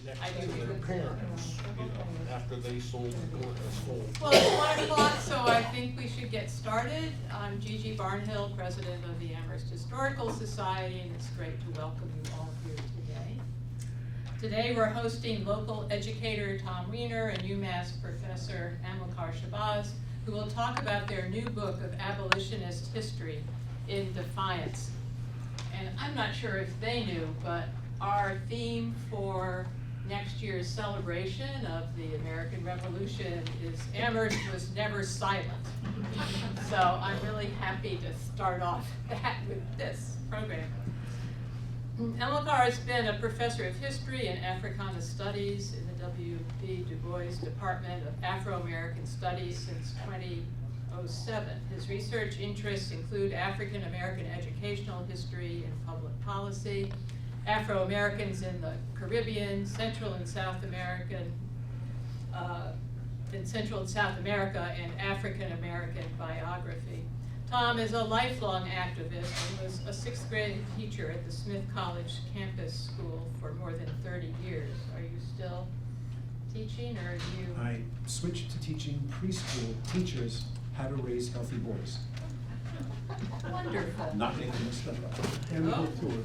I do their read. parents, after they sold. Well, it's 1 o'clock, so I think we should get started. I'm Gigi Barnhill, president of the Amherst Historical Society, and it's great to welcome you all here today. Today we're hosting local educator Tom Weiner and UMass Professor Amilcar Shabazz, who will talk about their new book of abolitionist history in Defiance. And I'm not sure if they knew, but our theme for next year's celebration of the American Revolution is Amherst was never silent. So I'm really happy to start off that with this program. Amilcar has been a professor of history and Africana Studies in the W.B. Du Bois Department of Afro-American Studies since 2007. His research interests include African American educational history and public policy, Afro-Americans in the Caribbean, Central and South America, and African American biography. Tom is a lifelong activist and was a 6th grade teacher at the Smith College campus school for more than 30 years. Are you still teaching, or do you? I switched to teaching preschool teachers how to raise healthy boys. Wonderful. Not making this stuff up. And Oh. book tour,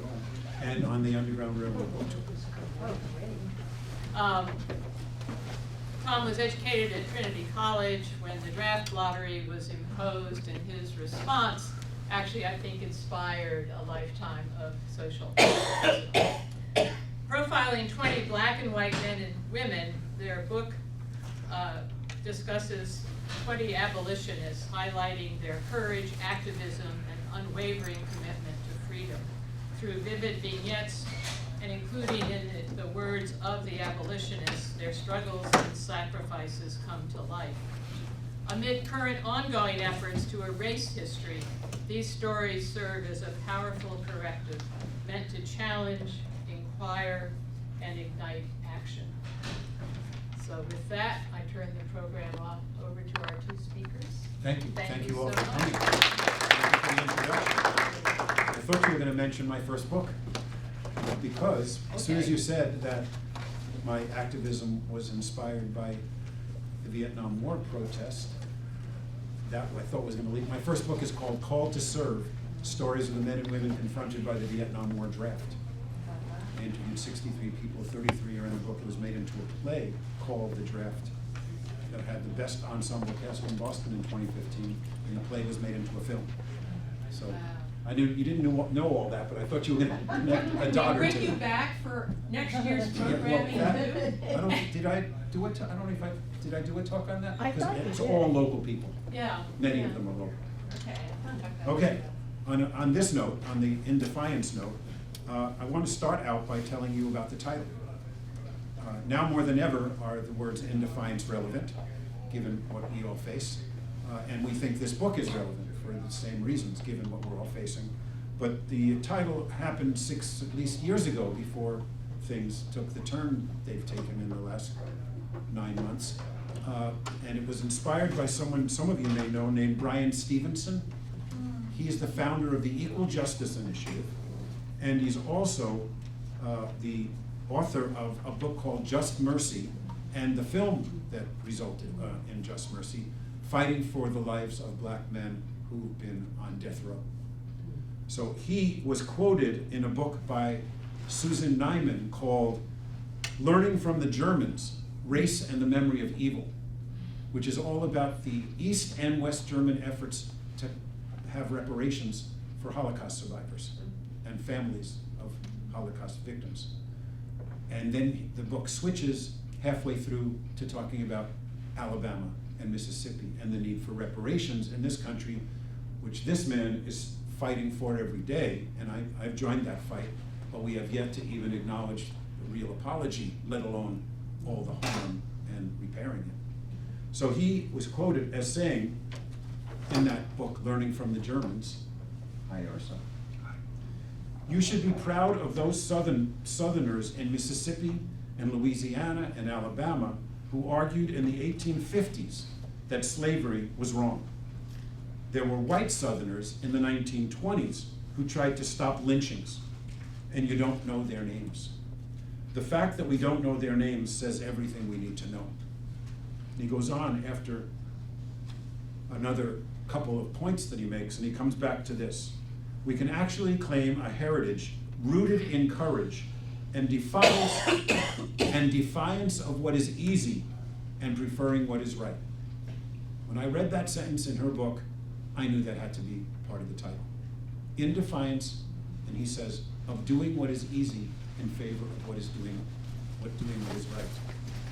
And on the Underground Railroad book tour. Tom was educated at Trinity College when the draft lottery was imposed, and his response actually, I think, inspired a lifetime of social activism. Profiling 20 black and white men and women, their book discusses 20 abolitionists, highlighting their courage, activism, and unwavering commitment to freedom through vivid vignettes and including in it the words of the abolitionists, their struggles and sacrifices come to life. Amid current ongoing efforts to erase history, these stories serve as a powerful corrective meant to challenge, inquire, and ignite action. So with that, I turn the program over to our 2 speakers. Thank you. Thank you all so for coming. much. Thank you for the introduction. I thought you were going to mention my first book, because as soon as Okay. you said that my activism was inspired by the Vietnam War protest, that I thought was going to lead. My first book is called Called to Serve, Stories of the Men and Women Confronted by the Vietnam War Draft. I interviewed 63 people, 33 are in the book. It was made into a play called The Draft that had the best ensemble cast in Boston in 2015, and the play was made into a film. So Wow. I knew you didn't know all that, but I thought you were going to connect a dot or Bring two. you back for next year's Yeah, well, programming that- too? I don't, did I do it? I don't know if did I do a talk on that? I thought Because it's you did. all local people. Yeah. Many yeah. of them are local. Okay. Okay, on this note, on the In Defiance note, I want to start out by telling you about the title. Now more than ever are the words In Defiance relevant, given what we all face. And we think this book is relevant for the same reasons, given what we're all facing. But the title happened 6 at least years ago, before things took the turn they've taken in the last 9 months. And it was inspired by someone some of you may know, named Brian Stevenson. He's the founder of the Equal Justice Initiative, and he's also the author of a book called Just Mercy, and the film that resulted in Just Mercy, Fighting for the Lives of Black Men Who've Been on Death Row. So he was quoted in a book by Susan Neiman called Learning from the Germans, Race and the Memory of Evil, which is all about the East and West German efforts to have reparations for Holocaust survivors and families of Holocaust victims. And then the book switches halfway through to talking about Alabama and Mississippi and the need for reparations in this country, which this man is fighting for every day, and I've joined that fight, but we have yet to even acknowledge the real apology, let alone all the harm and repairing it. So he was quoted as saying in that book, Learning from the Germans, hi Arsa, you should be proud of those Southerners in Mississippi and Louisiana and Alabama who argued in the 1850s that slavery was wrong. There were white Southerners in the 1920s who tried to stop lynchings, and you don't know their names. The fact that we don't know their names says everything we need to know. And he goes on after another couple of points that he makes, and he comes back to this. We can actually claim a heritage rooted in courage and defiance of what is easy and preferring what is right. When I read that sentence in her book, I knew that had to be part of the title. In defiance, and he says, of doing what is easy in favor of what is doing what is right.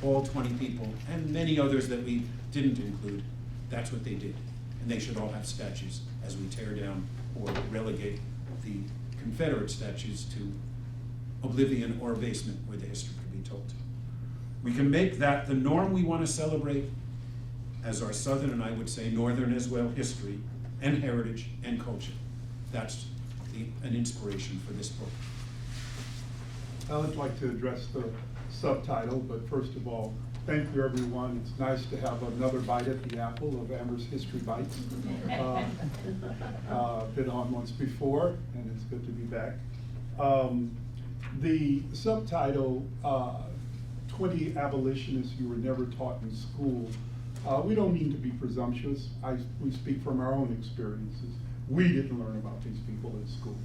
All 20 people, and many others that we didn't include, that's what they did. And they should all have statues as we tear down or relegate the Confederate statues to oblivion or basement where the history can be told. We can make that the norm we want to celebrate as our Southern, and I would say Northern as well, history and heritage and culture. That's an inspiration for this book. I would like to address the subtitle, but first of all, thank you everyone. It's nice to have another bite at the apple of Amber's History Bites. Been on once before, and it's good to be back. The subtitle, 20 Abolitionists You Were Never Taught in School. We don't mean to be presumptuous. We speak from our own experiences. We didn't learn about these people in school.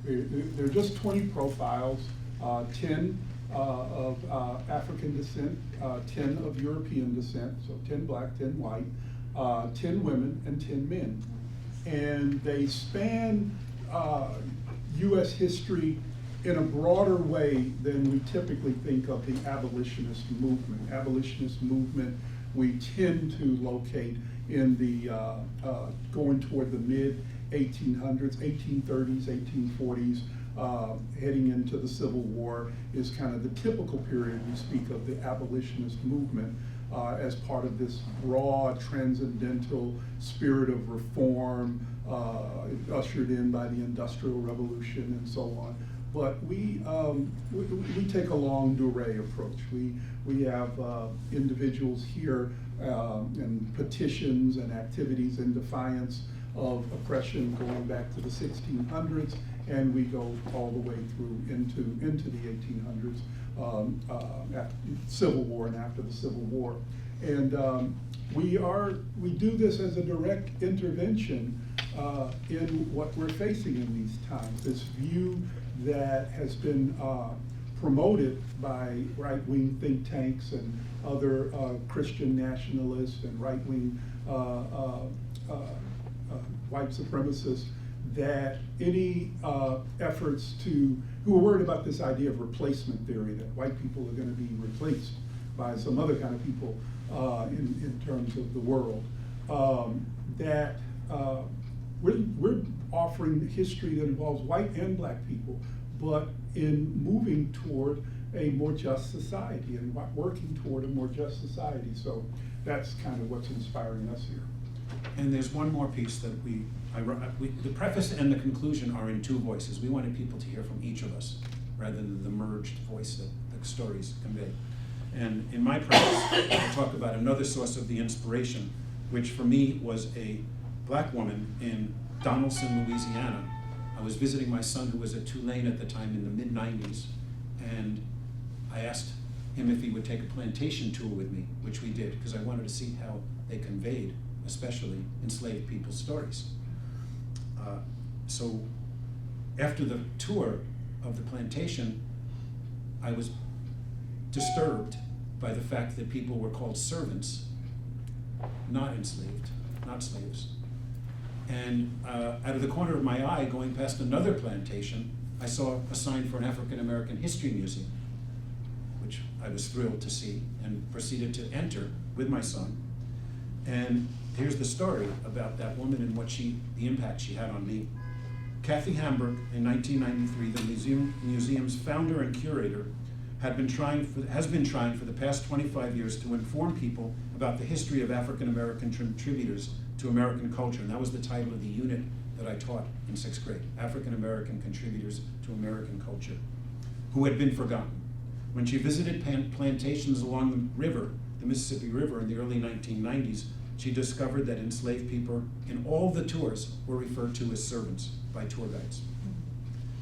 They're just 20 profiles, 10 of African descent, 10 of European descent, so 10 black, 10 white, 10 women, and 10 men. And they span U.S. history in a broader way than we typically think of the abolitionist movement. Abolitionist movement we tend to locate in the going toward the mid-1800s, 1830s, 1840s, heading into the Civil War is kind of the typical period we speak of the abolitionist movement as part of this broad transcendental spirit of reform ushered in by the Industrial Revolution and so on. But we take a longue durée approach. We have individuals here and petitions and activities in defiance of oppression going back to the 1600s, and we go all the way through into the 1800s, after Civil War and after the Civil War. And we do this as a direct intervention in what we're facing in these times, this view that has been promoted by right-wing think tanks and other Christian nationalists and right-wing white supremacists, that any efforts who are worried about this idea of replacement theory, that white people are going to be replaced by some other kind of people in terms of the world, that we're offering history that involves white and black people, but in moving toward a more just society and working toward a more just society. So that's kind of what's inspiring us here. And there's one more piece that the preface and the conclusion are in two voices. We wanted people to hear from each of us rather than the merged voice that the stories convey. And in my preface, I talk about another source of the inspiration, which for me was a black woman in Donaldson, Louisiana. I was visiting my son, who was at Tulane at the time in the mid-90s, and I asked him if he would take a plantation tour with me, which we did, because I wanted to see how they conveyed, especially enslaved people's stories. So after the tour of the plantation, I was disturbed by the fact that people were called servants, not enslaved, not slaves. And out of the corner of my eye, going past another plantation, I saw a sign for an African American History Museum, which I was thrilled to see and proceeded to enter with my son. And here's the story about that woman and the impact she had on me. Kathy Hamburg, in 1993, the museum's founder and curator, has been trying for the past 25 years to inform people about the history of African American contributors to American culture. And that was the title of the unit that I taught in 6th grade, African American Contributors to American Culture, who had been forgotten. When she visited plantations along the river, the Mississippi River, in the early 1990s, she discovered that enslaved people in all the tours were referred to as servants by tour guides.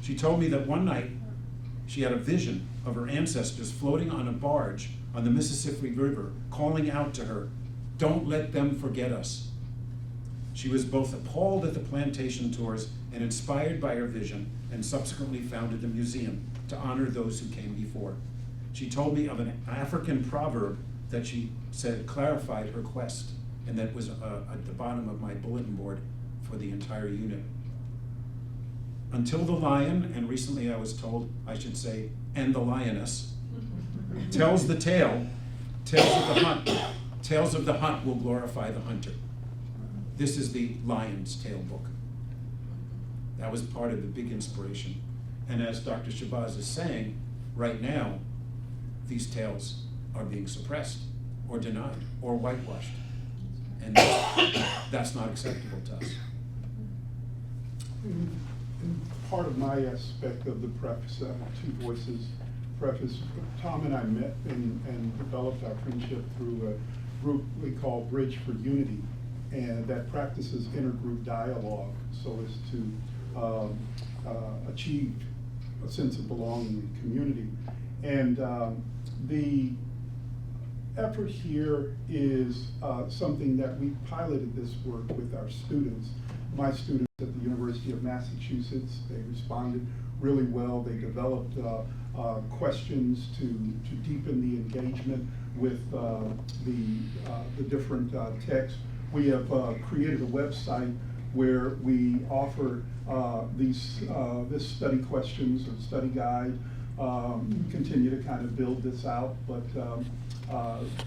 She told me that one night She had a vision of her ancestors floating on a barge on the Mississippi River, calling out to her, "Don't let them forget us." She was both appalled at the plantation tours and inspired by her vision, and subsequently founded the museum to honor those who came before. She told me of an African proverb that she said clarified her quest, and that was at the bottom of my bulletin board for the entire unit. Until the lion, and recently I was told I should say, and the lioness, tells the tale, tales of the hunt will glorify the hunter. This is the Lion's Tale book. That was part of the big inspiration. And as Dr. Shabazz is saying, right now, these tales are being suppressed or denied or whitewashed. And that's not acceptable to us. And part of my aspect of the preface, Two Voices preface, Tom and I met and developed our friendship through a group we call Bridge for Unity, and that practices intergroup dialogue so as to achieve a sense of belonging and community. And the effort here is something that we piloted this work with our students. My students at the University of Massachusetts, they responded really well. They developed questions to deepen the engagement with the different texts. We have created a website where we offer this study questions or study guide. Continue to kind of build this out, but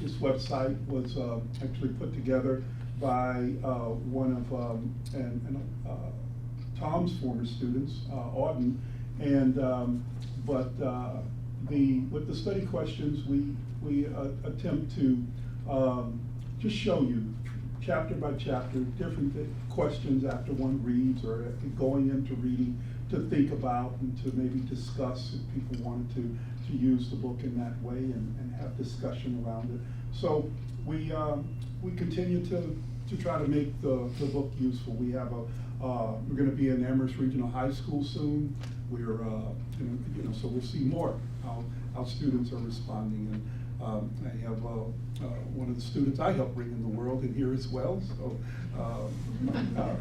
this website was actually put together by one of Tom's former students, Auden, and with the study questions, we attempt to just show you chapter by chapter different questions after one reads or after going into reading to think about and to maybe discuss if people wanted to use the book in that way and have discussion around it. So we continue to try to make the book useful. We have we're going to be in Amherst Regional High School soon. We're so we'll see more how students are responding. And I have one of the students I helped bring in the world in here as well, so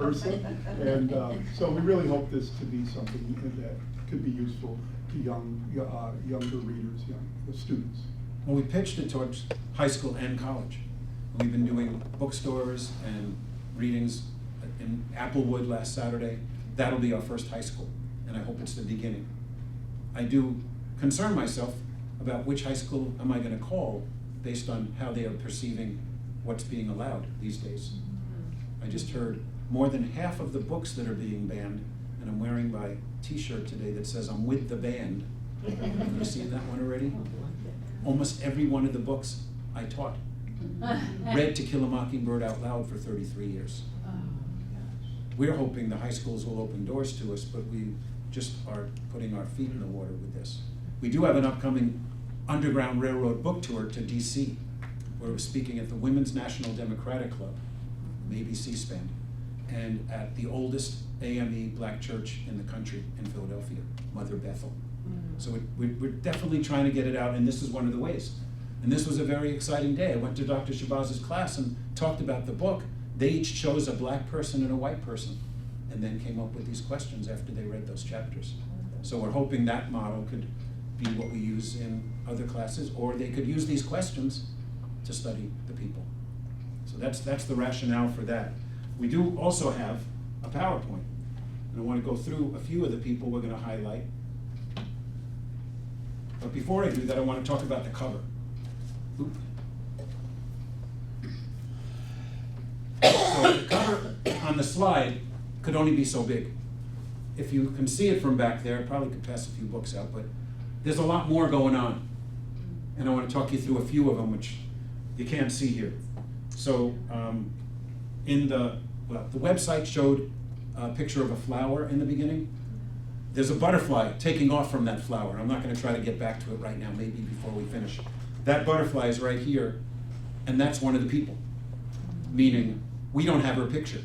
Ursa. And so we really hope this to be something that could be useful to younger readers, the students. Well, we pitched it towards high school and college. We've been doing bookstores and readings in Applewood last Saturday. That'll be our first high school, and I hope it's the beginning. I do concern myself about which high school am I going to call based on how they are perceiving what's being allowed these days. I just heard more than half of the books that are being banned, and I'm wearing my t-shirt today that says I'm with the band. Have you seen that one already? Almost every one of the books I taught read To Kill a Mockingbird out loud for 33 years. We're hoping the high schools will open doors to us, but we just are putting our feet in the water with this. We do have an upcoming Underground Railroad book tour to DC, where we're speaking at the Women's National Democratic Club, maybe C-SPAN, and at the oldest AME black church in the country in Philadelphia, Mother Bethel. So we're definitely trying to get it out, and this is one of the ways. And this was a very exciting day. I went to Dr. Shabazz's class and talked about the book. They each chose a black person and a white person, and then came up with these questions after they read those chapters. So we're hoping that model could be what we use in other classes, or they could use these questions to study the people. So that's the rationale for that. We do also have a PowerPoint, and I want to go through a few of the people we're going to highlight. But before I do that, I want to talk about the cover. Oop. So the cover on the slide could only be so big. If you can see it from back there, it probably could pass a few books out, but there's a lot more going on. And I want to talk you through a few of them, which you can't see here. So the website showed a picture of a flower in the beginning. There's a butterfly taking off from that flower. I'm not going to try to get back to it right now, maybe before we finish. That butterfly is right here, and that's one of the people, meaning we don't have her picture,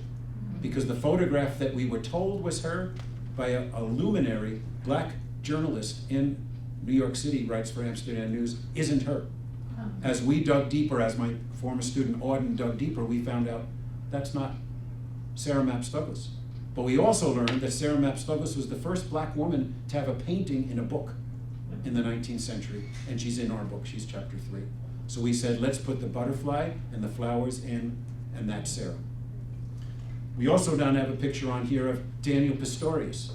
because the photograph that we were told was her by a luminary black journalist in New York City writes for Amsterdam News, isn't her. As we dug deeper, as my former student Auden dug deeper, we found out that's not Sarah Mapps Douglas. But we also learned that Sarah Mapps Douglas was the first black woman to have a painting in a book in the 19th century, and she's in our book, she's chapter 3. So we said, let's put the butterfly and the flowers in, and that's Sarah. We also don't have a picture on here of Daniel Pistorius.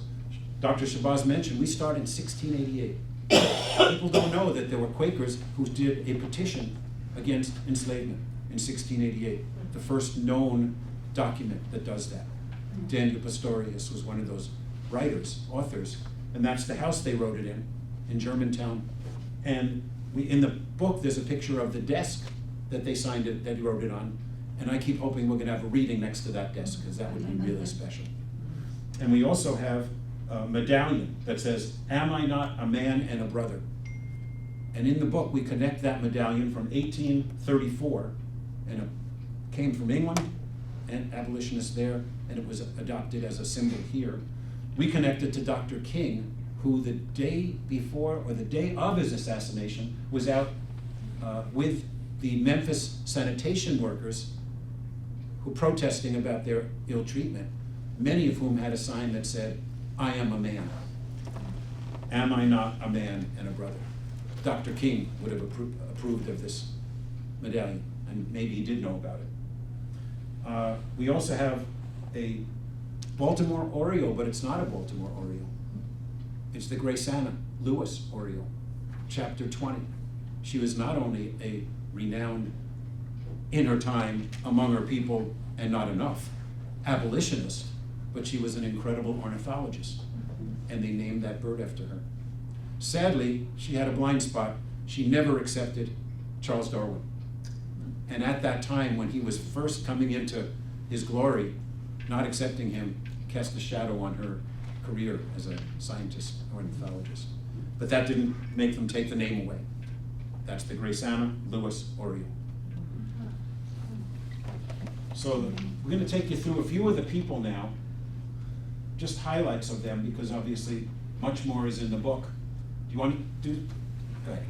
Dr. Shabazz mentioned, we started in 1688. People don't know that there were Quakers who did a petition against enslavement in 1688, the first known document that does that. Daniel Pistorius was one of those writers, authors, and that's the house they wrote it in Germantown. And in the book, there's a picture of the desk that they signed it, that he wrote it on, and I keep hoping we're gonna have a reading next to that desk, because that would be really special. And we also have a medallion that says, "Am I not a man and a brother?" And in the book, we connect that medallion from 1834, and it came from England, and abolitionists there, and it was adopted as a symbol here. We connect it to Dr. King, who the day before, or the day of his assassination, was out with the Memphis sanitation workers who were protesting about their ill treatment, many of whom had a sign that said, "I am a man. Am I not a man and a brother?" Dr. King would have approved of this medallion, and maybe he did know about it. We also have a Baltimore Oriole, but it's not a Baltimore Oriole. It's the Grace Anna Lewis Oriole, chapter 20. She was not only a renowned in her time among her people, and not enough, abolitionist, but she was an incredible ornithologist, and they named that bird after her. Sadly, she had a blind spot. She never accepted Charles Darwin. And at that time, when he was first coming into his glory, not accepting him cast a shadow on her career as a scientist, ornithologist. But that didn't make them take the name away. That's the Grace Anna Lewis Oriole. So we're going to take you through a few of the people now, just highlights of them, because obviously much more is in the book. Do you want to do? Go ahead.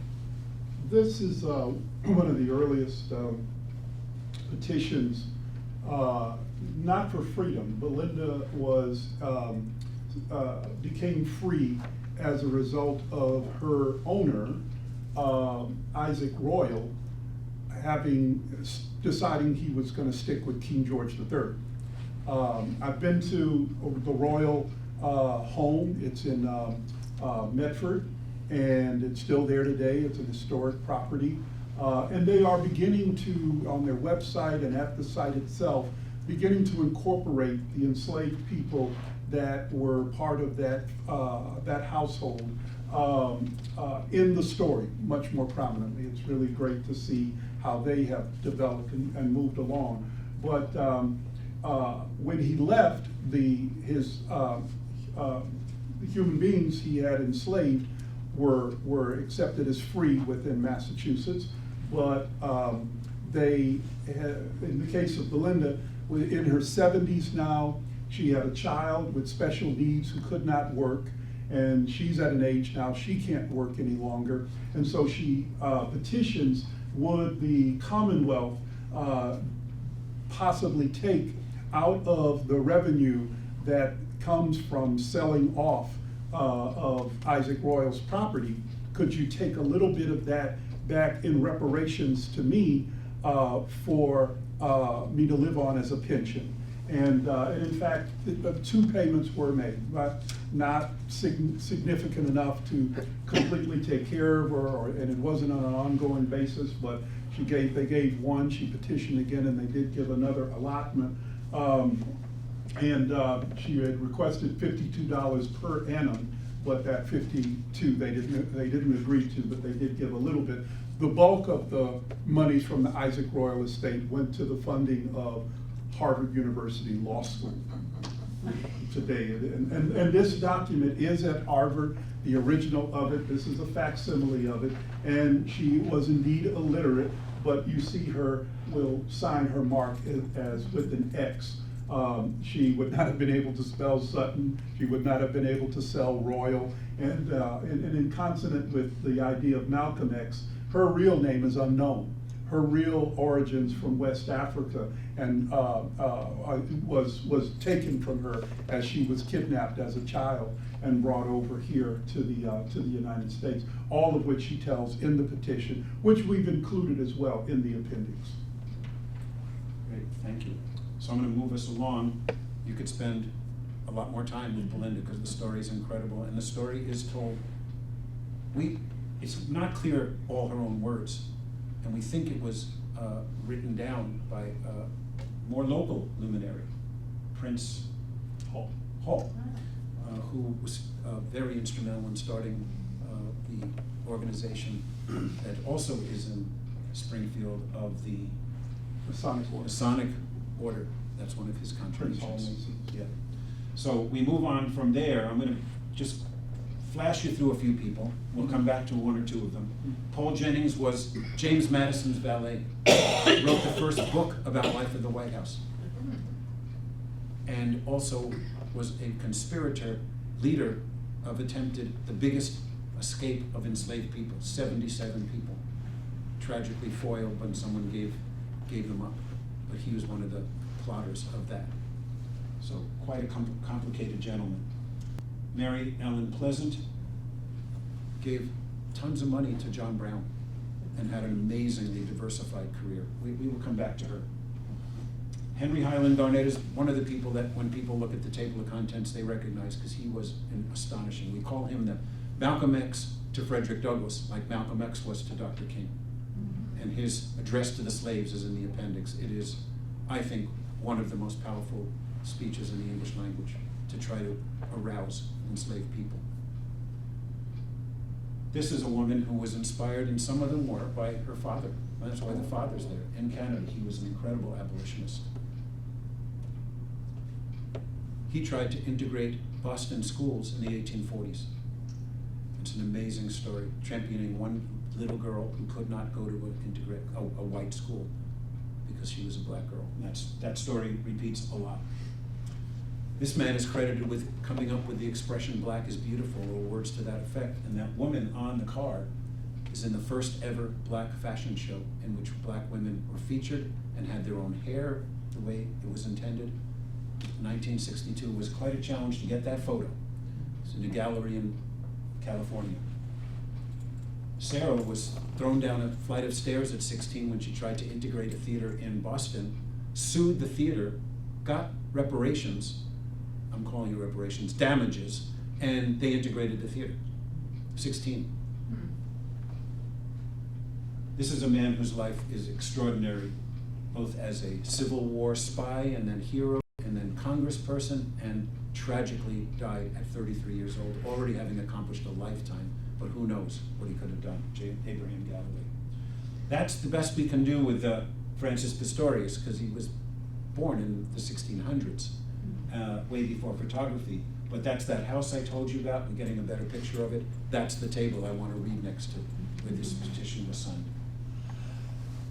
This is one of the earliest petitions, not for freedom. Belinda was became free as a result of her owner, Isaac Royal, deciding he was going to stick with King George III. I've been to the Royal home. It's in Medford, and it's still there today. It's an historic property. And they are beginning to, on their website and at the site itself, beginning to incorporate the enslaved people that were part of that, that household in the story much more prominently. It's really great to see how they have developed and moved along. But when he left, the human beings he had enslaved were accepted as free within Massachusetts, but they had, in the case of Belinda, in her 70s now, she had a child with special needs who could not work, and she's at an age now she can't work any longer, and so she petitions, would the Commonwealth possibly take out of the revenue that comes from selling off of Isaac Royal's property, could you take a little bit of that back in reparations to me for me to live on as a pension? And in fact, 2 payments were made, but not significant enough to completely take care of her, and it wasn't on an ongoing basis, but they gave one, she petitioned again, and they did give another allotment. She had requested $52 per annum, but that 52 they didn't agree to, but they did give a little bit. The bulk of the monies from the Isaac Royal estate went to the funding of Harvard University Law School today. And this document is at Harvard, the original of it. This is a facsimile of it. And she was indeed illiterate, but you see her will sign her mark as with an X. She would not have been able to spell Sutton. She would not have been able to spell Royal. And in consonant with the idea of Malcolm X, her real name is unknown. Her real origins from West Africa and was taken from her as she was kidnapped as a child and brought over here to the United States, all of which she tells in the petition, which we've included as well in the appendix. Great, thank you. So I'm going to move us along. You could spend a lot more time with Belinda because the story is incredible, and the story is told. It's not clear all her own words, and we think it was written down by a more local luminary, Prince Hall, who was very instrumental in starting the organization that also is in Springfield of the Masonic Order. That's one of his contributions. Yeah. So we move on from there. I'm going to just flash you through a few people. We'll come back to one or two of them. Paul Jennings was James Madison's valet. Wrote the first book about life at the White House. And also was a conspirator, leader of attempted the biggest escape of enslaved people, 77 people. Tragically foiled when someone gave them up. But he was one of the plotters of that. So quite a complicated gentleman. Mary Ellen Pleasant gave tons of money to John Brown and had an amazingly diversified career. We will come back to her. Henry Highland Garnett is one of the people that when people look at the table of contents they recognize because he was astonishing. We call him the Malcolm X to Frederick Douglass, like Malcolm X was to Dr. King. And his address to the slaves is in the appendix. It is, I think, one of the most powerful speeches in the English language to try to arouse enslaved people. This is a woman who was inspired, and some of them were, by her father. And that's why the father's there. In Canada, he was an incredible abolitionist. He tried to integrate Boston schools in the 1840s. It's an amazing story, championing one little girl who could not go to a white school because she was a black girl. And that story repeats a lot. This man is credited with coming up with the expression "black is beautiful" or words to that effect. And that woman on the card is in the first ever black fashion show in which black women were featured and had their own hair the way it was intended. 1962 was quite a challenge to get that photo. It's in a gallery in California. Sarah was thrown down a flight of stairs at 16 when she tried to integrate a theater in Boston, sued the theater, got reparations, I'm calling it reparations, damages, and they integrated the theater. 16. This is a man whose life is extraordinary, both as a Civil War spy and then hero and then congressperson, and tragically died at 33 years old, already having accomplished a lifetime, but who knows what he could have done, Abraham Galloway. That's the best we can do with Francis Pistorius, because he was born in the 1600s, way before photography. But that's that house I told you about. We're getting a better picture of it. That's the table I want to read next to, where this petition was signed.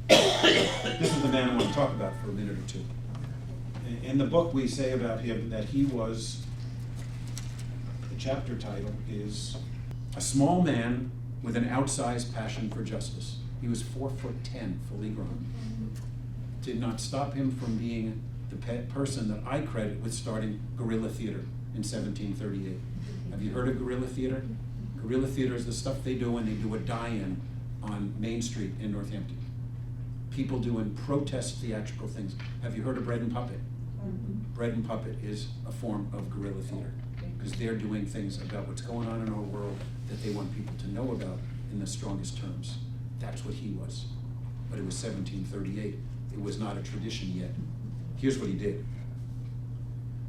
This is the man I want to talk about for a minute or two. In the book we say about him that he was, the chapter title is "A Small Man with an Outsized Passion for Justice." He was 4'10", fully grown. Did not stop him from being the person that I credit with starting guerrilla theater in 1738. Have you heard of guerrilla theater? Guerrilla theater is the stuff they do when they do a die-in on Main Street in Northampton. People doing protest theatrical things. Have you heard of Bread and Puppet? Bread and Puppet is a form of guerrilla theater because they're doing things about what's going on in our world that they want people to know about in the strongest terms. That's what he was. But it was 1738. It was not a tradition yet. Here's what he did.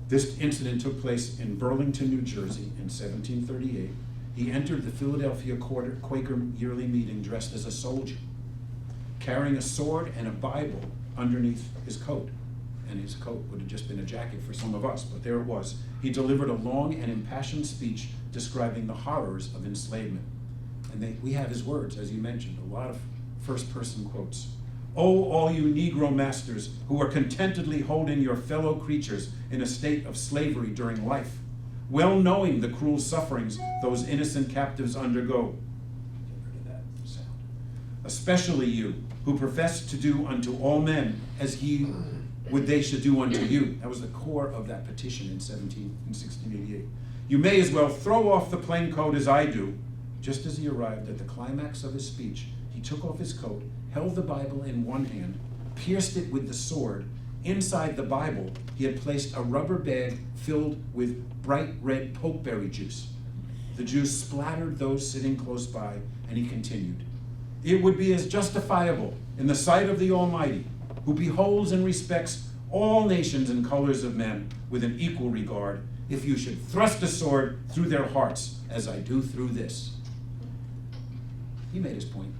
This incident took place in Burlington, New Jersey in 1738. He entered the Philadelphia Quaker yearly meeting dressed as a soldier, carrying a sword and a Bible underneath his coat. And his coat would have just been a jacket for some of us, but there it was. He delivered a long and impassioned speech describing the horrors of enslavement. And we have his words, as you mentioned, a lot of first-person quotes. Oh, all you Negro masters who are contentedly holding your fellow creatures in a state of slavery during life, well knowing the cruel sufferings those innocent captives undergo. Get rid of that sound. Especially you, who profess to do unto all men as he would they should do unto you. That was the core of that petition in 1688. You may as well throw off the plain coat as I do. Just as he arrived at the climax of his speech, he took off his coat, held the Bible in one hand, pierced it with the sword. Inside the Bible, he had placed a rubber bag filled with bright red pokeberry juice. The juice splattered those sitting close by, and he continued. It would be as justifiable in the sight of the Almighty, who beholds and respects all nations and colors of men with an equal regard, if you should thrust a sword through their hearts, as I do through this. He made his point.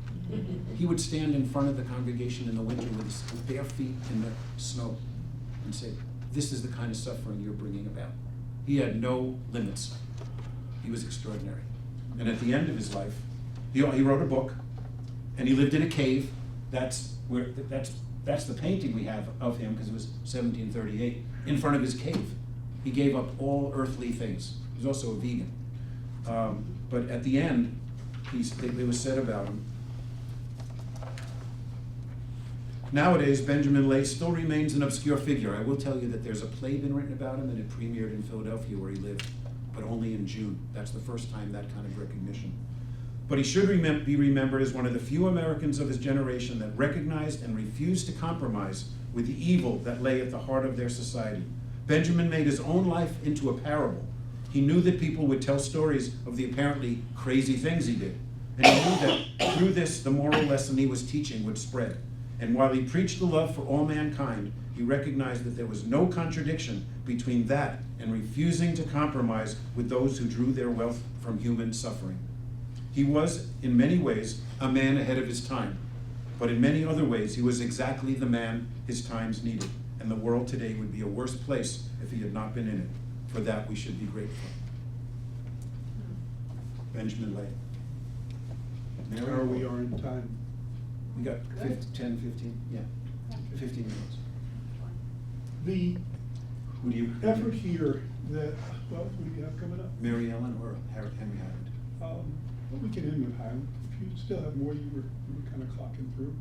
He would stand in front of the congregation in the winter with his bare feet in the snow and say, this is the kind of suffering you're bringing about. He had no limits. He was extraordinary. And at the end of his life, he wrote a book, and he lived in a cave. That's the painting we have of him, because it was 1738, in front of his cave. He gave up all earthly things. He was also a vegan. But at the end, it was said about him. Nowadays, Benjamin Lay still remains an obscure figure. I will tell you that there's a play been written about him, and it premiered in Philadelphia where he lived, but only in June. That's the first time that kind of recognition. But he should be remembered as one of the few Americans of his generation that recognized and refused to compromise with the evil that lay at the heart of their society. Benjamin made his own life into a parable. He knew that people would tell stories of the apparently crazy things he did. And he knew that through this, the moral lesson he was teaching would spread. And while he preached the love for all mankind, he recognized that there was no contradiction between that and refusing to compromise with those who drew their wealth from human suffering. He was, in many ways, a man ahead of his time. But in many other ways, he was exactly the man his times needed. And the world today would be a worse place if he had not been in it. For that, we should be grateful. Benjamin Lay. Where we are in time. We got 10, 15, yeah, 15 minutes. The Who do you? effort here that, well, who do you have coming up? Mary Ellen or Henry Highland? Well, we can end with Highland. If you still have more, you were kind of clocking through.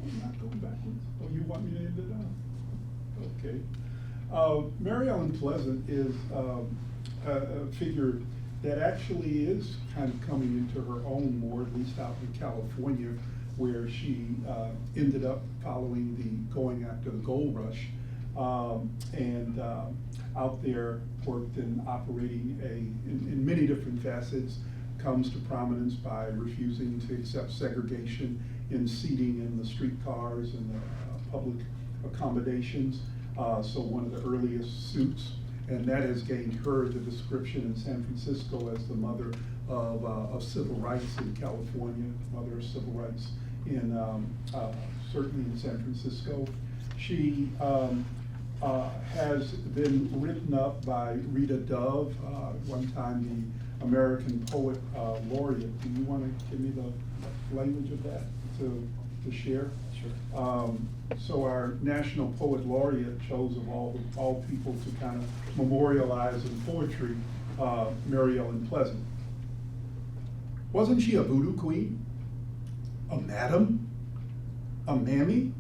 I'm not going backwards. Oh, you want me to end it? Okay. Mary Ellen Pleasant is a figure that actually is kind of coming into her own more, at least out in California, where she ended up following the going after the gold rush, and out there worked in operating in many different facets, comes to prominence by refusing to accept segregation in seating in the streetcars and the public accommodations. So one of the earliest suits, and that has gained her the description in San Francisco as the mother of civil rights in California, mother of civil rights in certainly in San Francisco. She has been written up by Rita Dove, one time the American Poet Laureate. Do you want to give me the language of that to share? Sure. So our National Poet Laureate chose of all people to kind of memorialize in poetry Mary Ellen Pleasant. Wasn't she a voodoo queen? A madam? A mammy?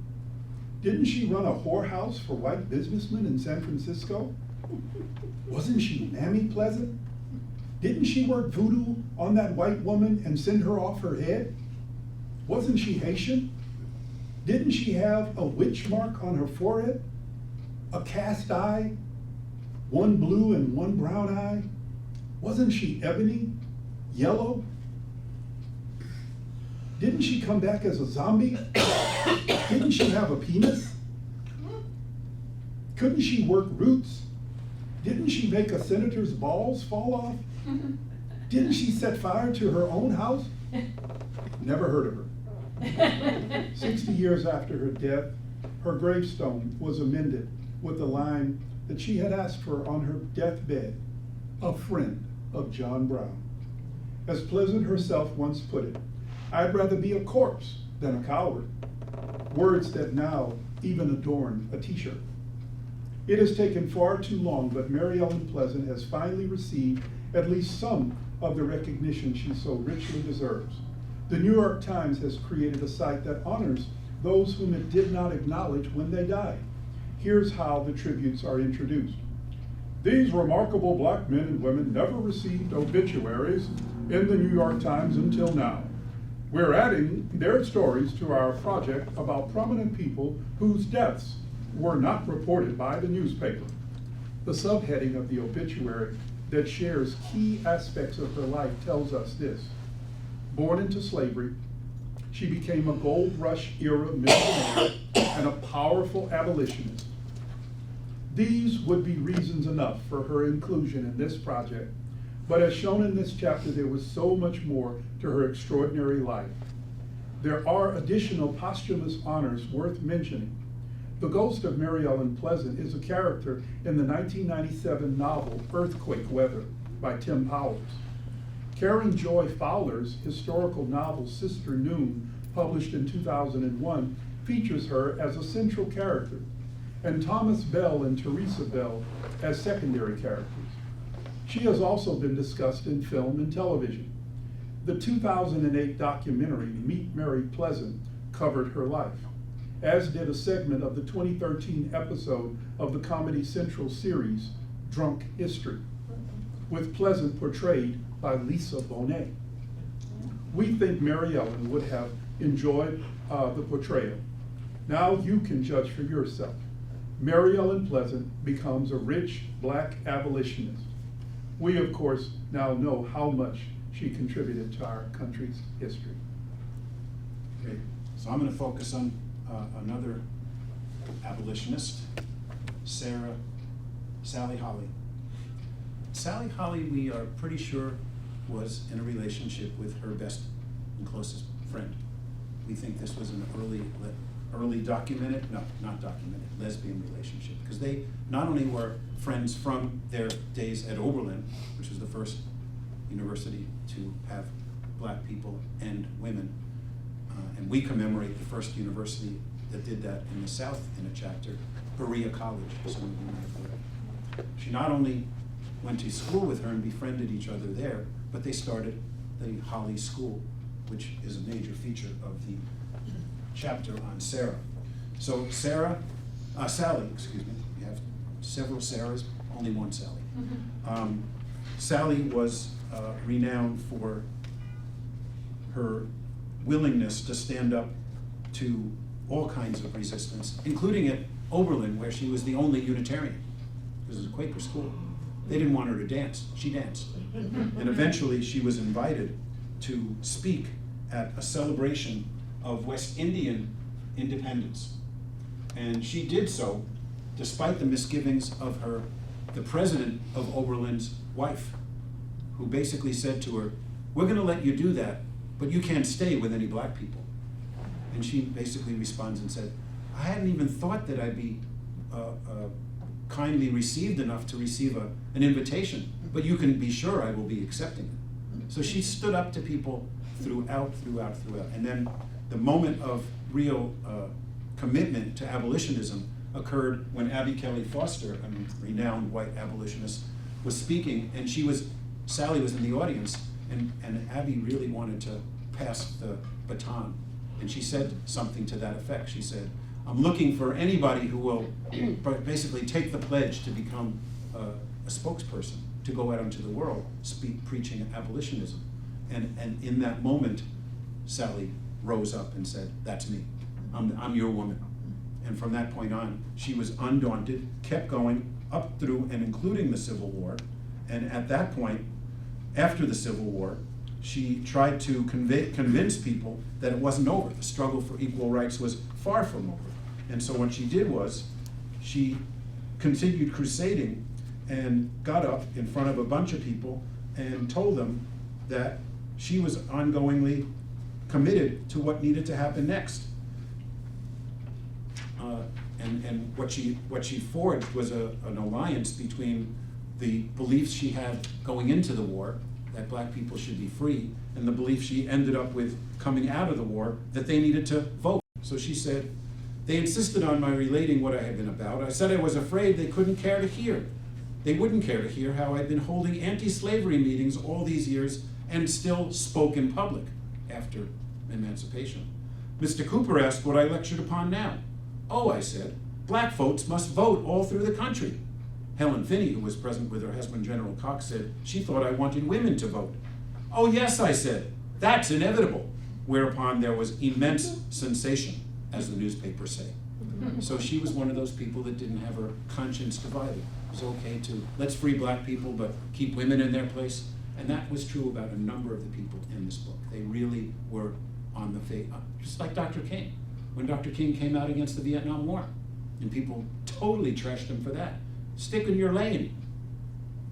Didn't she run a whorehouse for white businessmen in San Francisco? Wasn't she Mammy Pleasant? Didn't she work voodoo on that white woman and send her off her head? Wasn't she Haitian? Didn't she have a witch mark on her forehead? A cast eye? One blue and one brown eye? Wasn't she ebony? Yellow? Didn't she come back as a zombie? Didn't she have a penis? Couldn't she work roots? Didn't she make a senator's balls fall off? Didn't she set fire to her own house? Never heard of her. 60 years after her death, her gravestone was amended with the line that she had asked for on her deathbed, a friend of John Brown. As Pleasant herself once put it, I'd rather be a corpse than a coward. words that now even adorn a t-shirt. It has taken far too long, but Mary Ellen Pleasant has finally received at least some of the recognition she so richly deserves. The New York Times has created a site that honors those whom it did not acknowledge when they died. Here's how the tributes are introduced. These remarkable black men and women never received obituaries in the New York Times until now. We're adding their stories to our project about prominent people whose deaths were not reported by the newspaper. The subheading of the obituary that shares key aspects of her life tells us this. Born into slavery, she became a gold rush era millionaire and a powerful abolitionist. These would be reasons enough for her inclusion in this project, but as shown in this chapter, there was so much more to her extraordinary life. There are additional posthumous honors worth mentioning. The ghost of Mary Ellen Pleasant is a character in the 1997 novel Earthquake Weather by Tim Powers. Karen Joy Fowler's historical novel Sister Noon, published in 2001, features her as a central character, and Thomas Bell and Teresa Bell as secondary characters. She has also been discussed in film and television. The 2008 documentary Meet Mary Pleasant covered her life, as did a segment of the 2013 episode of the Comedy Central series Drunk History, with Pleasant portrayed by Lisa Bonet. We think Mary Ellen would have enjoyed the portrayal. Now you can judge for yourself. Mary Ellen Pleasant becomes a rich black abolitionist. We, of course, now know how much she contributed to our country's history. Okay, so I'm going to focus on another abolitionist, Sally Holly. Sally Holly, we are pretty sure, was in a relationship with her best and closest friend. We think this was an early documented, no, not documented, lesbian relationship, because they not only were friends from their days at Oberlin, which was the first university to have black people and women, and we commemorate the first university that did that in the South in a chapter, Berea College. Some of you might have heard. She not only went to school with her and befriended each other there, but they started the Holly School, which is a major feature of the chapter on Sarah. So Sally, we have several Sarahs, only one Sally. Sally was renowned for her willingness to stand up to all kinds of resistance, including at Oberlin, where she was the only Unitarian. This is a Quaker school. They didn't want her to dance. She danced. And eventually she was invited to speak at a celebration of West Indian independence. And she did so despite the misgivings of the president of Oberlin's wife, who basically said to her, "We're going to let you do that, but you can't stay with any black people." And she basically responds and said, "I hadn't even thought that I'd be kindly received enough to receive an invitation, but you can be sure I will be accepting it." So she stood up to people throughout. And then the moment of real commitment to abolitionism occurred when Abby Kelly Foster, a renowned white abolitionist, was speaking, and Sally was in the audience, and Abby really wanted to pass the baton. And she said something to that effect. She said, "I'm looking for anybody who will basically take the pledge to become a spokesperson, to go out into the world, preaching abolitionism." And in that moment, Sally rose up and said, "That's me. I'm your woman." And from that point on, she was undaunted, kept going up through and including the Civil War. And at that point, after the Civil War, she tried to convince people that it wasn't over. The struggle for equal rights was far from over. And so what she did was, she continued crusading and got up in front of a bunch of people and told them that she was ongoingly committed to what needed to happen next. And what she forged was an alliance between the beliefs she had going into the war, that black people should be free, and the belief she ended up with coming out of the war, that they needed to vote. So she said, they insisted on my relating what I had been about. I said I was afraid they couldn't care to hear. They wouldn't care to hear how I'd been holding anti-slavery meetings all these years and still spoke in public after emancipation. Mr. Cooper asked what I lectured upon now. Oh, I said, black folks must vote all through the country. Helen Finney, who was present with her husband, General Cox, said she thought I wanted women to vote. Oh, yes, I said, that's inevitable. Whereupon there was immense sensation, as the newspapers say. So she was one of those people that didn't have her conscience divided. It was okay to, let's free black people, but keep women in their place. And that was true about a number of the people in this book. They really were on the face, just like Dr. King. When Dr. King came out against the Vietnam War, and people totally trashed him for that. Stick in your lane.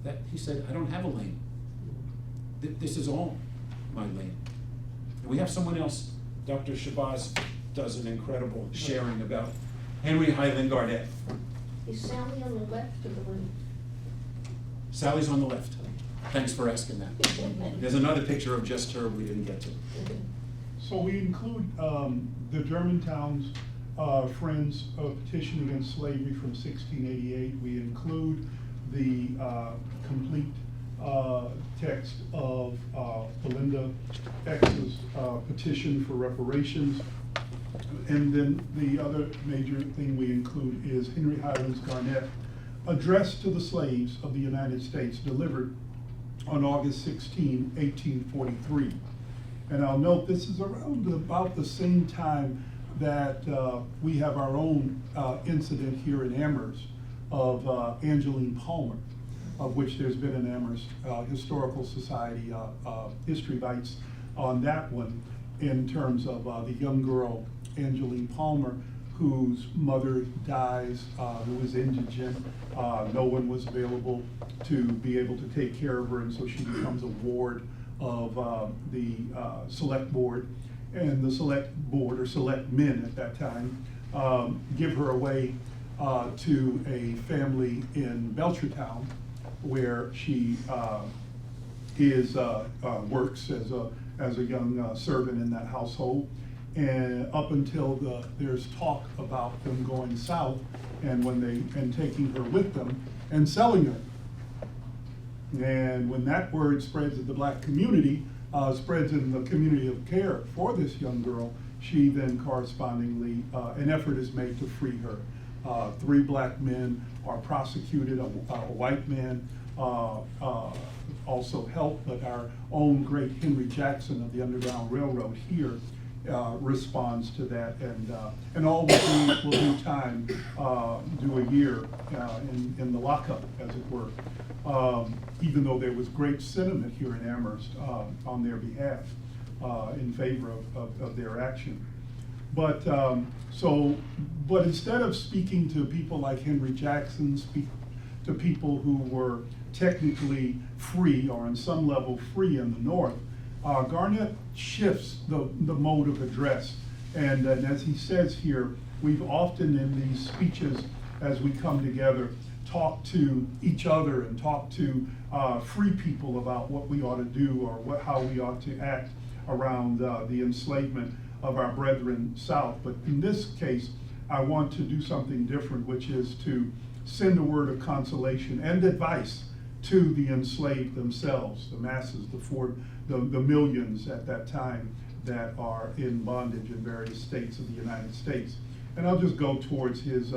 That, he said, I don't have a lane. This is all my lane. And we have someone else, Dr. Shabazz does an incredible sharing about Henry Highland Garnett. Is Sally on the left or the right? Sally's on the left. Thanks for asking that. There's another picture of just her we didn't get to. So we include the Germantown's Friends of Petition Against Slavery from 1688. We include the complete text of Belinda X's petition for reparations. And then the other major thing we include is Henry Highland Garnett, addressed to the slaves of the United States, delivered on August 16, 1843. And I'll note this is around about the same time that we have our own incident here in Amherst of Angeline Palmer, of which there's been an Amherst Historical Society history bites on that one, in terms of the young girl Angeline Palmer, whose mother dies, who was indigent. No one was available to be able to take care of her, and so she becomes a ward of the select board. And the select board, or select men at that time, give her away to a family in Belchertown, where she works as a young servant in that household. And up until there's talk about them going south, and taking her with them and selling her. And when that word spreads in the black community, spreads in the community of care for this young girl, she then correspondingly, an effort is made to free her. 3 black men are prosecuted, a white man also helped, but our own great Henry Jackson of the Underground Railroad here responds to that, and all will do time, do a year in the lockup, as it were, even though there was great sentiment here in Amherst on their behalf in favor of their action. But instead of speaking to people like Henry Jackson, speak to people who were technically free, or on some level free in the North, Garnett shifts the mode of address. And as he says here, we've often in these speeches, as we come together, talked to each other and talked to free people about what we ought to do, or how we ought to act around the enslavement of our brethren south. But in this case, I want to do something different, which is to send a word of consolation and advice to the enslaved themselves, the masses, the millions at that time that are in bondage in various states of the United States. And I'll just go towards his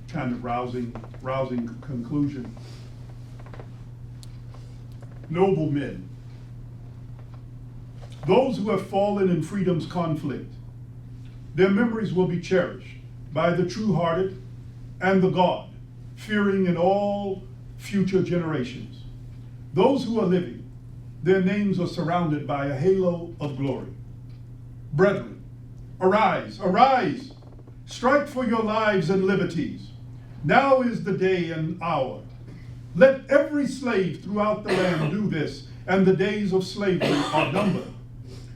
kind of rousing conclusion. Noble men, those who have fallen in freedom's conflict, their memories will be cherished by the true-hearted and the God-fearing in all future generations. Those who are living, their names are surrounded by a halo of glory. Brethren, arise, arise, strike for your lives and liberties. Now is the day and hour. Let every slave throughout the land do this, and the days of slavery are numbered.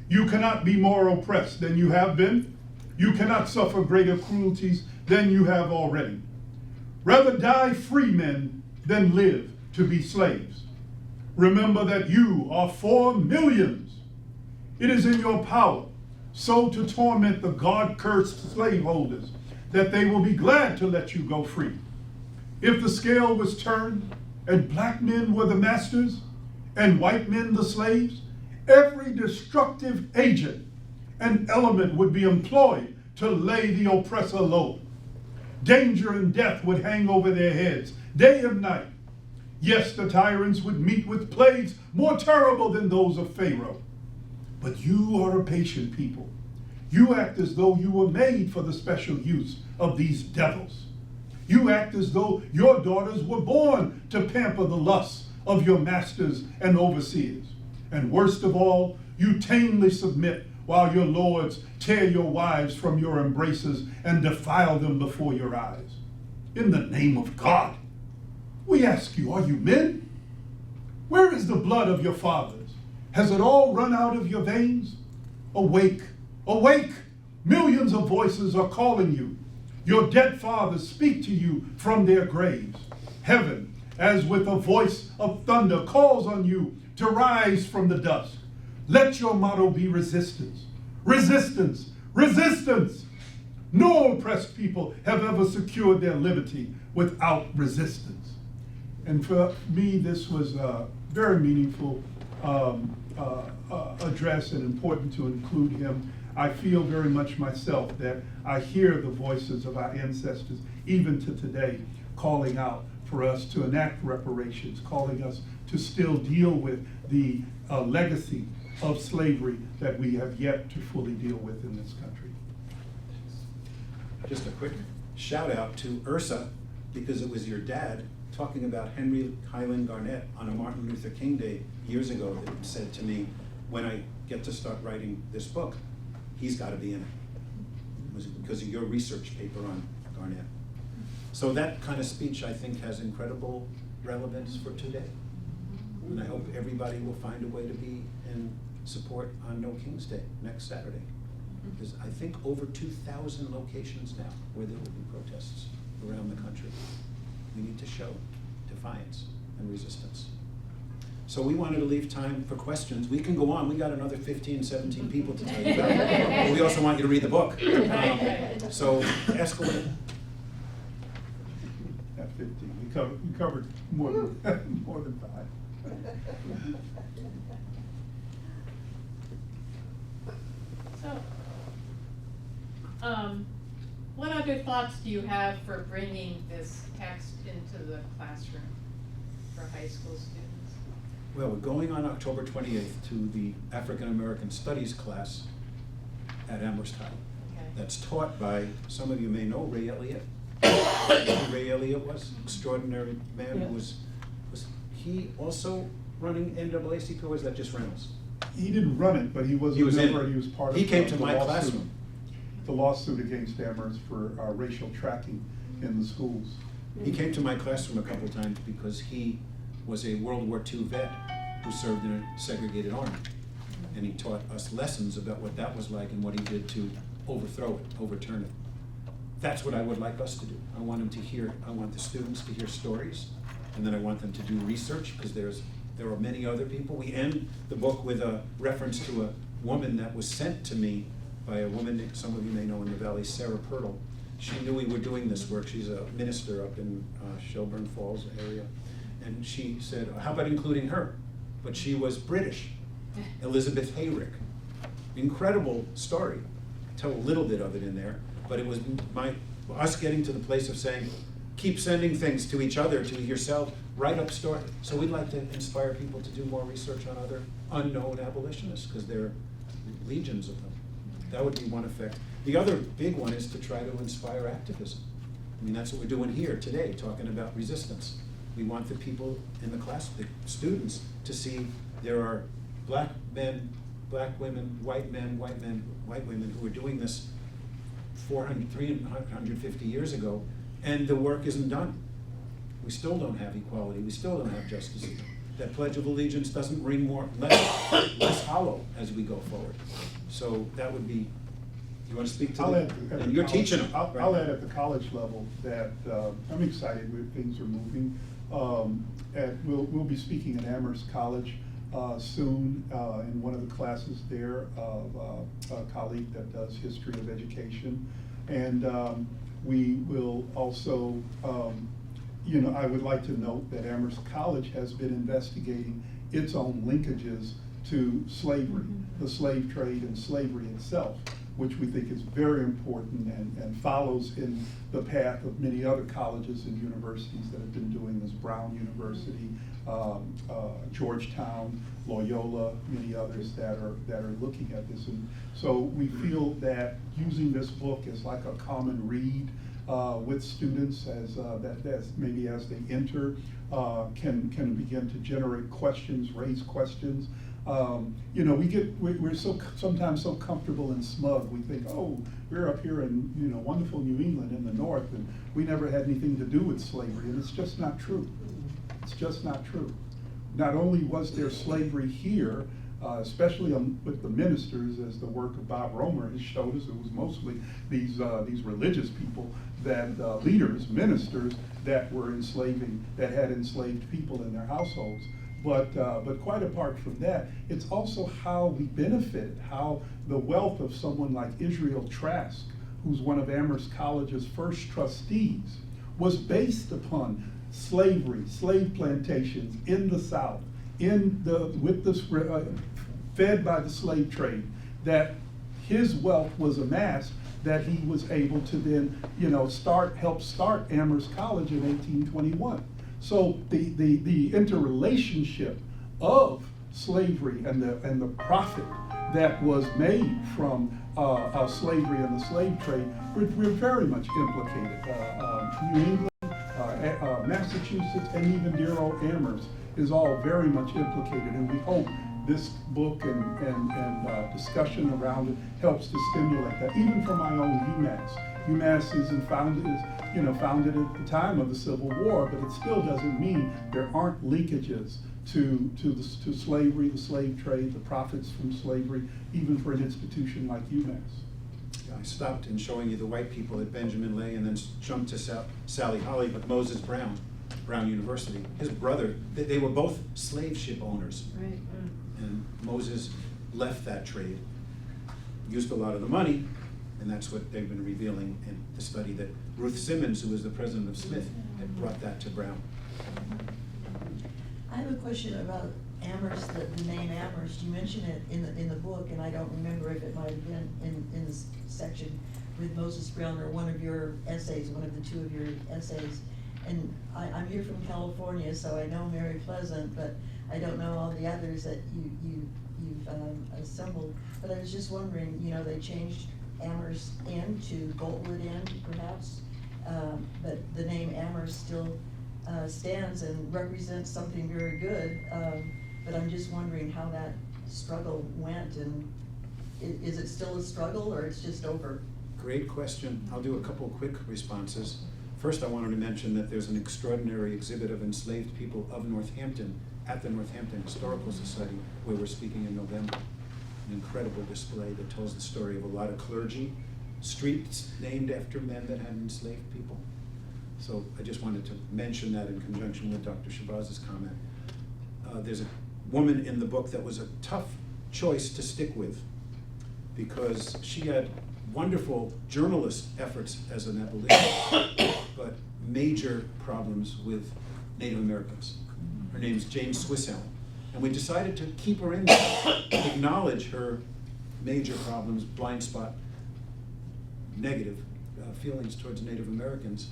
You cannot be more oppressed than you have been. You cannot suffer greater cruelties than you have already. Rather die free men than live to be slaves. Remember that you are for millions. It is in your power, so to torment the God-cursed slaveholders that they will be glad to let you go free. If the scale was turned and black men were the masters and white men the slaves, every destructive agent and element would be employed to lay the oppressor low. Danger and death would hang over their heads day and night. Yes, the tyrants would meet with plagues more terrible than those of Pharaoh. But you are a patient people. You act as though you were made for the special use of these devils. You act as though your daughters were born to pamper the lusts of your masters and overseers. And worst of all, you tamely submit while your lords tear your wives from your embraces and defile them before your eyes. In the name of God, we ask you, are you men? Where is the blood of your fathers? Has it all run out of your veins? Awake, awake! Millions of voices are calling you. Your dead fathers speak to you from their graves. Heaven, as with a voice of thunder, calls on you to rise from the dust. Let your motto be resistance. Resistance, resistance! No oppressed people have ever secured their liberty without resistance. And for me, this was a very meaningful address and important to include him. I feel very much myself that I hear the voices of our ancestors, even to today, calling out for us to enact reparations, calling us to still deal with the legacy of slavery that we have yet to fully deal with in this country. Just a quick shout out to Ursa, because it was your dad talking about Henry Highland Garnett on a Martin Luther King Day years ago that said to me, when I get to start writing this book, he's got to be in it. It was because of your research paper on Garnett. So that kind of speech, I think, has incredible relevance for today. And I hope everybody will find a way to be in support on No King's Day next Saturday. There's, I think, over 2,000 locations now where there will be protests around the country. We need to show defiance and resistance. So we wanted to leave time for questions. We can go on. We got another 15, 17 people to tell you about it. But we also want you to read the book. So ask away. At 15, we covered more than 5. So, what other thoughts do you have for bringing this text into the classroom for high school students? Well, we're going on October 28th to the African American Studies class at Amherst High. Okay. That's taught by, some of you may know, Ray Elliott. You know who Ray Elliott was? Extraordinary man. Yeah. Who was he also running NAACP, or was that just Reynolds? He didn't run it, but he was He was a in member. it. He was part of He came the to my lawsuit. classroom. The lawsuit against Amherst for racial tracking in the schools. He came to my classroom a couple times because he was a World War II vet who served in a segregated army. And he taught us lessons about what that was like and what he did to overthrow it, overturn it. That's what I would like us to do. I want them to hear, I want the students to hear stories, and then I want them to do research, because there are many other people. We end the book with a reference to a woman that was sent to me by a woman that some of you may know in the Valley, Sarah Pirtle. She knew we were doing this work. She's a minister up in Shelburne Falls area. And she said, how about including her? But she was British, Elizabeth Hayrick. Incredible story. I tell a little bit of it in there, but it was us getting to the place of saying, keep sending things to each other, to yourself, write up stories. So we'd like to inspire people to do more research on other unknown abolitionists, because there are legions of them. That would be one effect. The other big one is to try to inspire activism. I mean, that's what we're doing here today, talking about resistance. We want the people in the class, the students, to see there are black men, black women, white men, white women who are doing this 400, 350 years ago, and the work isn't done. We still don't have equality. We still don't have justice. That Pledge of Allegiance doesn't ring less hollow as we go forward. So that would be, you want to speak to I'll that? add And you're teaching them. I'll add at the college level that I'm excited where things are moving. We'll be speaking at Amherst College soon in one of the classes there of a colleague that does history of education. And we will also, I would like to note that Amherst College has been investigating its own linkages to slavery, the slave trade and slavery itself, which we think is very important and follows in the path of many other colleges and universities that have been doing this. Brown University, Georgetown, Loyola, many others that are looking at this. And so we feel that using this book as like a common read with students as maybe as they enter can begin to generate questions, raise questions. We're sometimes so comfortable and smug. We think, oh, we're up here in wonderful New England in the north, and we never had anything to do with slavery, and it's just not true. It's just not true. Not only was there slavery here, especially with the ministers, as the work of Bob Romer has showed us, it was mostly these religious people, that leaders, ministers that were that had enslaved people in their households. But quite apart from that, it's also how we benefited, how the wealth of someone like Israel Trask, who's one of Amherst College's first trustees, was based upon slavery, slave plantations in the South, fed by the slave trade, that his wealth was amassed, that he was able to then, help start Amherst College in 1821. So the interrelationship of slavery and the profit that was made from slavery and the slave trade, we're very much implicated. New England, Massachusetts, and even dear old Amherst is all very much implicated, and we hope this book and discussion around it helps to stimulate that, even for my own UMass. UMass is founded at the time of the Civil War, but it still doesn't mean there aren't linkages to slavery, the slave trade, the profits from slavery, even for an institution like UMass. I stopped in showing you the white people at Benjamin Lay and then jumped to Sally Holly, but Moses Brown University. His brother, they were both slave ship owners. Right. And Moses left that trade, used a lot of the money, and that's what they've been revealing in the study that Ruth Simmons, who was the president of Smith, had brought that to Brown. I have a question about Amherst, the name Amherst. You mention it in the book, and I don't remember if it might have been in this section with Moses Brown or one of your essays, one of the two of your essays. And I'm here from California, so I know Mary Pleasant, but I don't know all the others that you've assembled. But I was just wondering, they changed Amherst Inn to Boltwood Inn, perhaps, but the name Amherst still stands and represents something very good. But I'm just wondering how that struggle went, and is it still a struggle, or it's just over? Great question. I'll do a couple quick responses. First, I wanted to mention that there's an extraordinary exhibit of enslaved people of Northampton at the Northampton Historical Society, where we're speaking in November. An incredible display that tells the story of a lot of clergy, streets named after men that had enslaved people. So I just wanted to mention that in conjunction with Dr. Shabazz's comment. There's a woman in the book that was a tough choice to stick with, because she had wonderful journalist efforts as an abolitionist, but major problems with Native Americans. Her name's Jane Swissail, and we decided to keep her in there, acknowledge her major problems, blind spot, negative feelings towards Native Americans,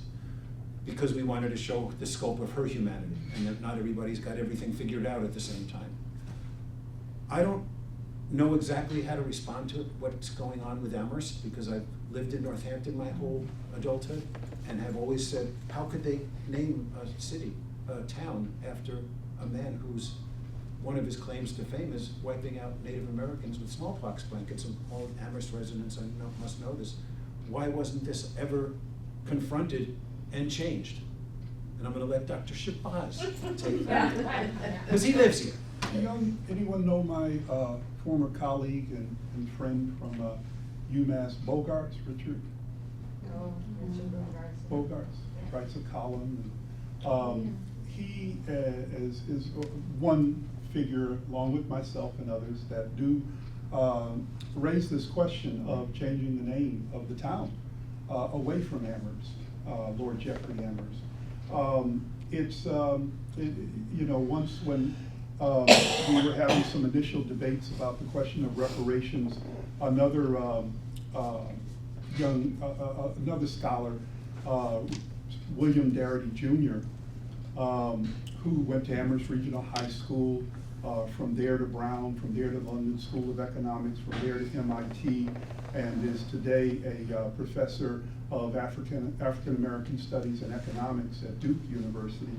because we wanted to show the scope of her humanity, and that not everybody's got everything figured out at the same time. I don't know exactly how to respond to it, what's going on with Amherst, because I've lived in Northampton my whole adulthood and have always said, how could they name a city, a town, after a man whose one of his claims to fame is wiping out Native Americans with smallpox blankets, and all Amherst residents must know this. Why wasn't this ever confronted and changed? And I'm going to let Dr. Shabazz take that, because he lives here. Anyone know my former colleague and friend from UMass, Bogarts, Richard? No, Richard Bogarts writes a column. He is one figure, along with myself and others, that do raise this question of changing the name of the town away from Amherst, Lord Jeffrey Amherst. Once when we were having some initial debates about the question of reparations, another another scholar, William Darity Jr., who went to Amherst Regional High School, from there to Brown, from there to London School of Economics, from there to MIT, and is today a professor of African American Studies and Economics at Duke University.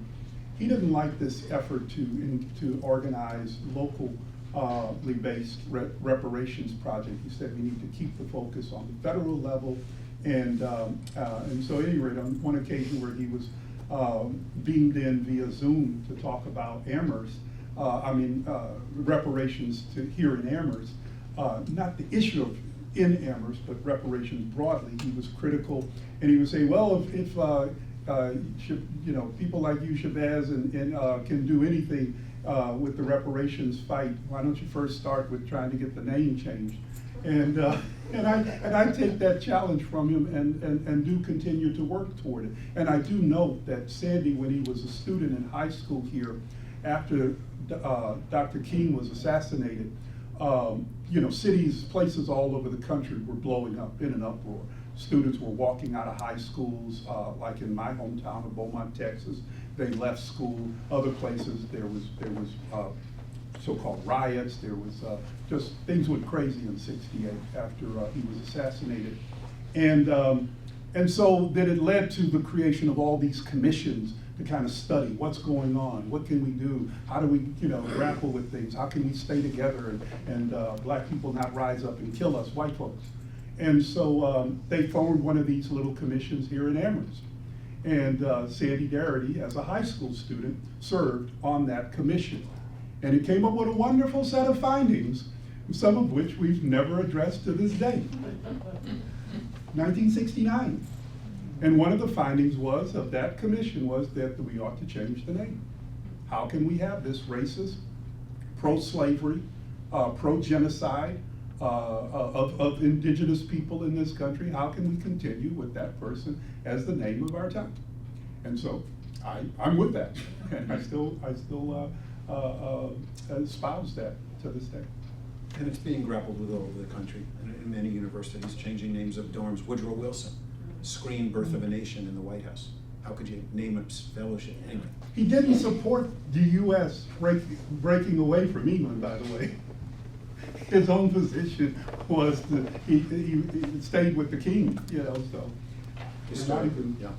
He didn't like this effort to organize locally based reparations project. He said we need to keep the focus on the federal level, and so at any rate, on one occasion where he was beamed in via Zoom to talk about Amherst, reparations here in Amherst, not the issue of in Amherst, but reparations broadly. He was critical, and he would say, well, if people like you, Shabazz, and can do anything with the reparations fight, why don't you first start with trying to get the name changed? And I take that challenge from him and do continue to work toward it. And I do note that Sandy, when he was a student in high school here, after Dr. King was assassinated, cities, places all over the country were blowing up in an uproar. Students were walking out of high schools, like in my hometown of Beaumont, Texas. They left school. Other places there was so-called riots. There was just things went crazy in '68 after he was assassinated, and so then it led to the creation of all these commissions to kind of study what's going on, what can we do, how do we grapple with things, how can we stay together and black people not rise up and kill us white folks. And so they formed one of these little commissions here in Amherst. And Sandy Darity, as a high school student, served on that commission. And it came up with a wonderful set of findings, some of which we've never addressed to this day. 1969. And one of the findings of that commission was that we ought to change the name. How can we have this racist, pro-slavery, pro-genocide of indigenous people in this country? How can we continue with that person as the name of our town? And so I'm with that, and I still espouse that to this day. And it's being grappled with all over the country, in many universities, changing names of dorms. Woodrow Wilson screened Birth of a Nation in the White House. How could you name a fellowship anyway? He didn't support the U.S. breaking away from England, by the way. His own position was that he stayed with the king, so. It's not even, yeah.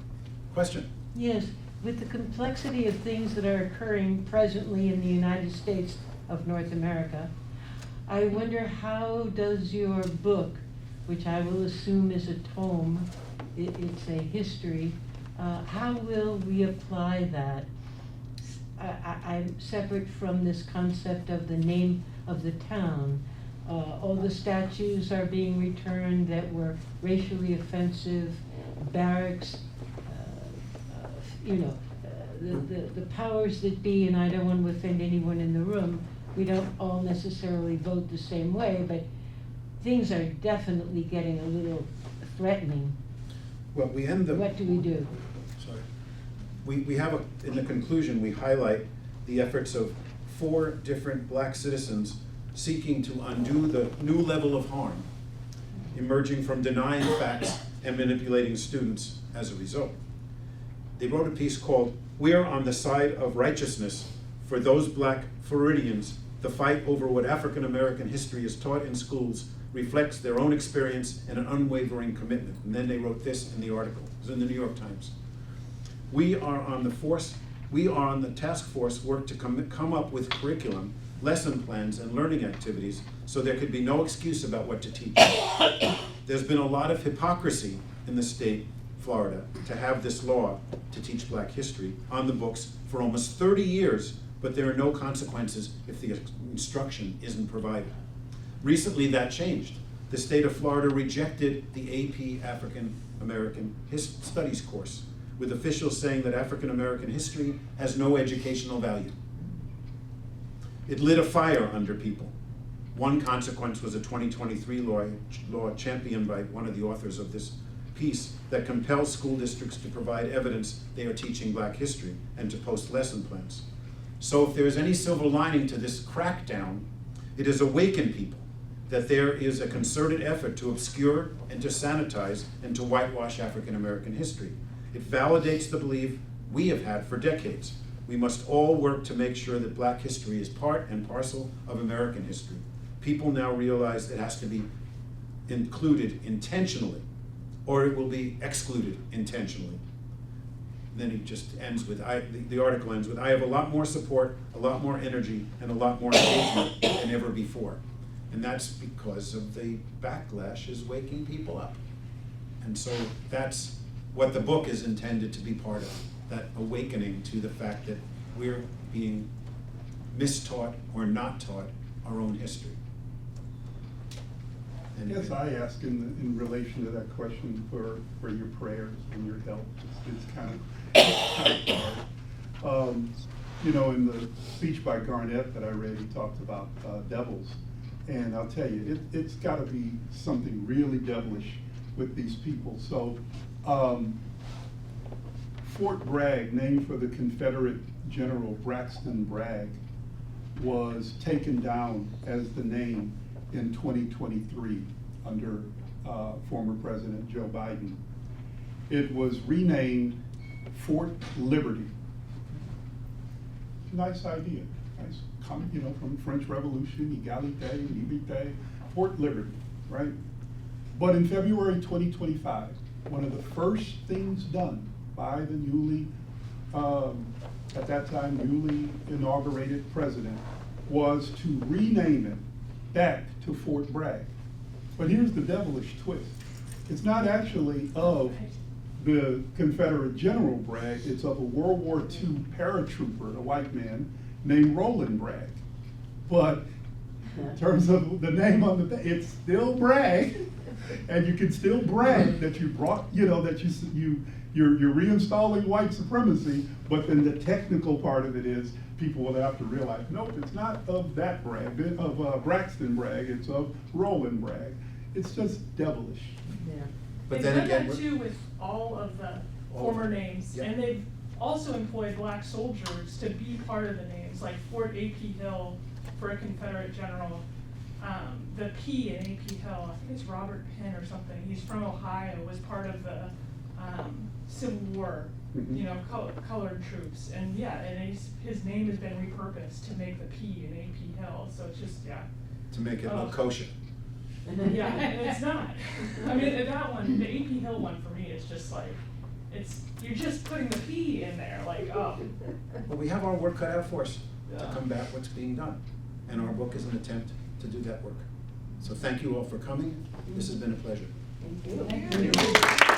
Question? Yes, with the complexity of things that are occurring presently in the United States of North America, I wonder how does your book, which I will assume is a tome, it's a history, how will we apply that? I'm separate from this concept of the name of the town. All the statues are being returned that were racially offensive, barracks, the powers that be, and I don't want to offend anyone in the room, we don't all necessarily vote the same way, but things are definitely getting a little threatening. Well, we end the. What do we do? Sorry. We have, in the conclusion, we highlight the efforts of 4 different black citizens seeking to undo the new level of harm emerging from denying facts and manipulating students as a result. They wrote a piece called, "We Are on the Side of Righteousness for Those Black Floridians. The fight over what African American history is taught in schools reflects their own experience and an unwavering commitment." And then they wrote this in the article. It was in the New York Times. We are on the task force work to come up with curriculum, lesson plans, and learning activities so there could be no excuse about what to teach. There's been a lot of hypocrisy in the state, Florida, to have this law to teach black history on the books for almost 30 years, but there are no consequences if the instruction isn't provided. Recently that changed. The state of Florida rejected the AP African American Studies course, with officials saying that African American history has no educational value. It lit a fire under people. One consequence was a 2023 law championed by one of the authors of this piece that compels school districts to provide evidence they are teaching Black history and to post lesson plans. So if there is any silver lining to this crackdown, it has awakened people that there is a concerted effort to obscure and to sanitize and to whitewash African American history. It validates the belief we have had for decades. We must all work to make sure that Black history is part and parcel of American history. People now realize it has to be included intentionally, or it will be excluded intentionally. Then it just ends with, the article ends with, I have a lot more support, a lot more energy, and a lot more engagement than ever before. And that's because of the backlash is waking people up. And so that's what the book is intended to be part of, that awakening to the fact that we're being mistaught or not taught our own history. And Yes, I ask in relation to that question for your prayers and your help. It's kind of hard. You know, in the speech by Garnett that I read, he talked about devils. And I'll tell you, it's got to be something really devilish with these people. So Fort Bragg, named for the Confederate General Braxton Bragg, was taken down as the name in 2023 under former President Joe Biden. It was renamed Fort Liberty. Nice idea, nice comment, you know, from the French Revolution, Égalité, Liberté, Fort Liberty, right? But in February 2025, one of the first things done by the newly, at that time, newly inaugurated president was to rename it back to Fort Bragg. But here's the devilish twist. It's not actually of the Confederate General Bragg, it's of a World War II paratrooper, a white man, named Roland Bragg. But in terms of the name on the thing, it's still Bragg, and you can still brag that you brought, you know, that you're reinstalling white supremacy, but then the technical part of it is people will have to realize, nope, it's not of that Bragg, of Braxton Bragg, it's of Roland Bragg. It's just devilish. Yeah. But They've then done again, that too with all of the former names, yeah. and they've also employed Black soldiers to be part of the names, like Fort A.P. Hill for a Confederate general. The P in A.P. Hill, I think it's Robert Penn or something, he's from Ohio, was part of the Civil War, Mhm. you know, colored troops, and yeah, and his name has been repurposed to make the P in A.P. Hill, so it's just, yeah. to make it look kosher. Yeah, and it's not. I mean, that one, the A.P. Hill one for me is just like, you're just putting the P in there, like, oh. But we have our work cut out for us to Yeah. combat what's being done. And our book is an attempt to do that work. So thank you all for coming. This has been a pleasure. Thank you.